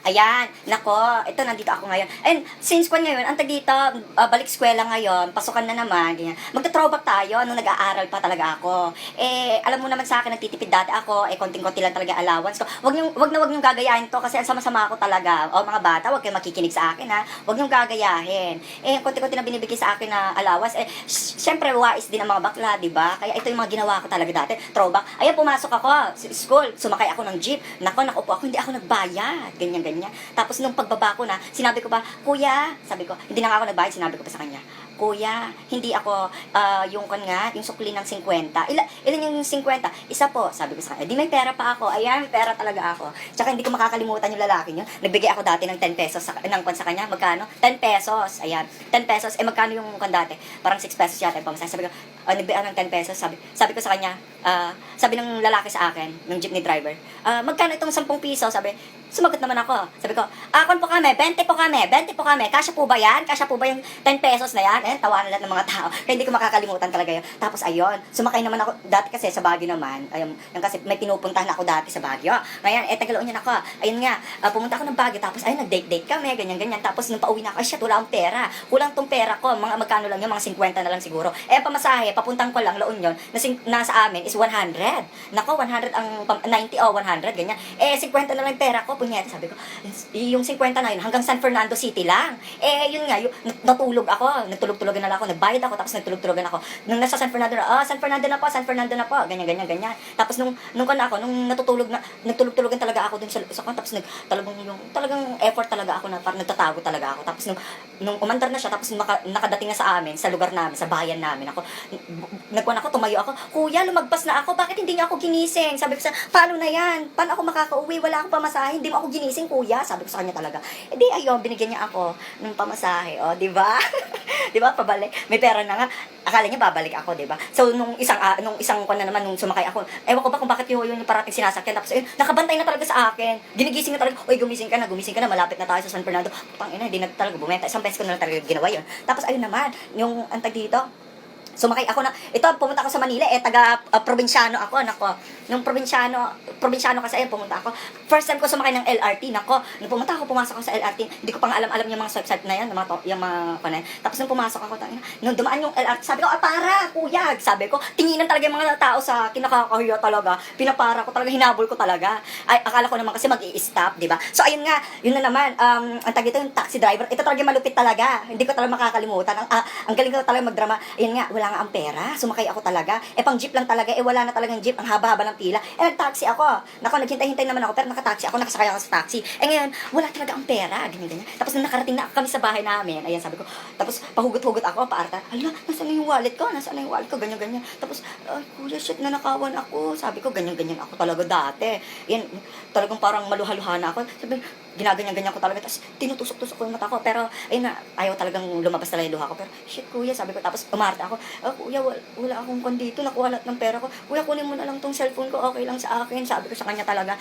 Ayan, nako, ito nandito ako ngayon. And since kwan ngayon, ang tag dito, balik eskwela ngayon, pasukan na naman, ganyan. Magta-throwback tayo nung nag-aaral pa talaga ako. Alam mo naman sa akin, nagtitipid dati ako, konting-konti lang talaga allowance ko. Wag niyong gagayahin to kasi ang sama-sama ako talaga. O mga bata, wag kayong makikinig sa akin ha. Wag niyong gagayahin. Konti-konti na binibigay sa akin na allowance. Syempre, wais din ang mga bakla, di ba? Kaya ito yung mga ginawa ko talaga dati. Throwback. Ayan, pumasok ako sa school, sumakay ako ng jeep. Nakupo ako, hindi ako nagbayad. Ganyan. Tapos nung pagbaba ko na, sinabi ko pa, Kuya, sabi ko, hindi na nga ako nagbayad, sinabi ko pa sa kanya, Kuya, hindi ako, yung sukli ng 50. Ilan yung 50? Isa po, sabi ko sa kanya. Di may pera pa ako. Ayan, may pera talaga ako. Tsaka hindi ko makakalimutan yung lalaki yun. Nagbigay ako dati ng 10 pesos sa kanya. Magkano? 10 pesos. Ayan, 10 pesos. Magkano yung dati? Parang 6 pesos yata yung pamasahe. Sabi ko, nagbigay ng 10 pesos. Sabi ko sa kanya, sabi ng lalaki sa akin, ng jeepney driver, magkano itong 10 piso? Sumagot naman ako. Sabi ko, po kami, 20 po kami. Kasya po ba yan? Kasya po ba yung 10 pesos na yan? Tawanan lahat ng mga tao. Kaya hindi ko makakalimutan talaga yun. Tapos ayun, sumakay naman ako, dati kasi sa Baguio naman, kasi may pinupuntahan ako dati sa Baguio. Ngayon, Tagaloon yan ako. Ayun nga, pumunta ako ng Baguio, tapos ayun, nag-date kami, ganyan. Tapos nung pauwi na ako, shit, wala akong pera. Kulang tong pera ko, mga magkano lang yun, mga 50 na lang siguro. Pamasahe, papuntang ko lang, La Union, nasa amin is 100. Nako, 100 ang 90 o 100, ganyan. 50 na lang pera ko, punyeta, sabi ko, yung 50 na yun, hanggang San Fernando City lang. Yun nga, natulog ako, nagtulog-tulogan na lang ako, nagbayad ako, tapos nagtulog-tulogan ako. Nung nasa San Fernando na po, ganyan. Tapos nung natutulog na, nagtulog-tulogan talaga ako dun sa tapos talagang effort talaga ako na parang nagtatago talaga ako. Tapos nung umandar na siya, tapos nakadating na sa amin, sa lugar namin, sa bayan namin, tumayo ako, Kuya, lumagpas na ako, bakit hindi niyo ako ginising? Sabi ko paano na yan? Paano ako makakauwi? Wala akong pamasahe, hindi mo ako ginising, Kuya. Sabi ko sa kanya talaga. Ayun, binigyan niya ako ng pamasahe, di ba? Di ba, pabalik. May pera na nga. Akala niya babalik ako, di ba? So, nung isang na naman, nung sumakay ako, ewan ko ba kung bakit yun yung parating sinasakyan. Tapos, nakabantay na talaga sa akin. Ginigising na talaga, gumising ka na, malapit na tayo sa San Fernando. Putang ina, hindi na talaga bumenta. Isang beses ko na lang talaga ginawa yun. Tapos, ayun naman, yung antag dito, sumakay ako pumunta ako sa Manila, probinsyano ako, nako. Nung probinsyano kasi, pumunta ako. First time ko sumakay ng LRT, nako. Nung pumasok ako sa LRT, hindi ko pang alam yung mga swipe na yan, yung mga kanan. Tapos nung pumasok ako, nung dumaan yung LRT, sabi ko, para, kuya, sabi ko, tinginan talaga yung mga tao sa akin, nakakahiya talaga. Pinapara ko talaga, hinabol ko talaga. Akala ko naman kasi mag-i-stop, di ba? So, ayun nga, yun na naman, ang tag ito, yung taxi driver, ito talaga malupit talaga. Hindi ko talaga makakalimutan. Ang galing ko talaga magdrama. Ayun nga, wala nga ang pera. Sumakay ako talaga. Pang jeep lang talaga. Wala na talagang jeep. Ang haba-haba ng pila. Nag-taxi ako. Naghintay-hintay naman ako. Pero nakataxi ako. Nakasakay ako sa taxi. Ngayon, wala talaga ang pera. Ganyan. Tapos nung nakarating na kami sa bahay namin, ayan, sabi ko. Tapos pahugot-hugot ako, paarta. Hala, nasaan na yung wallet ko? Ganyan. Tapos, kuya, shit, nanakawan ako. Sabi ko, ganyan ako talaga dati. Yan, talagang parang maluha-luha na ako. Sabi, ginaganyan ko talaga. Tapos, tinutusok-tusok ko yung mata ko. Pero, ayun na, ayaw talagang lumabas talaga yung luha ko. Pero, shit, kuya, sabi ko. Tapos, umarta ako. Kuya, wala akong kondito. Nakuha lahat ng pera ko. Kuya, kunin mo na lang tong cellphone ko. Okay lang sa akin. Sabi ko sa kanya talaga.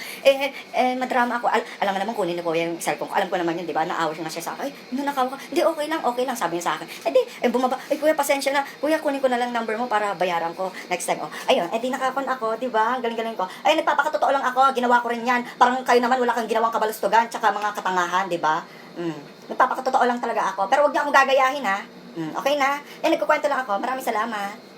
Madrama ako. Alam nga naman, kunin na ko yung cellphone ko. Alam ko naman yun, di ba? Naawa siya na siya sa akin. Nanakaw ka. Hindi, okay lang. Sabi niya sa akin. Bumaba. Kuya, pasensya na. Kuya, kunin ko na lang number mo para bayaran ko next time. Ayun, nakakon ako, di ba? Ang galing-galing ko. Ayun, nagpapakatotoo lang ako. Ginawa ko rin yan. Parang kayo naman, wala kang ginawang kabalustugan tsaka mga katangahan, di ba? Nagpapakatotoo lang talaga ako. Pero wag niyo akong gagayahin, ha? Okay na? Nagkukwento lang ako. Maraming salamat.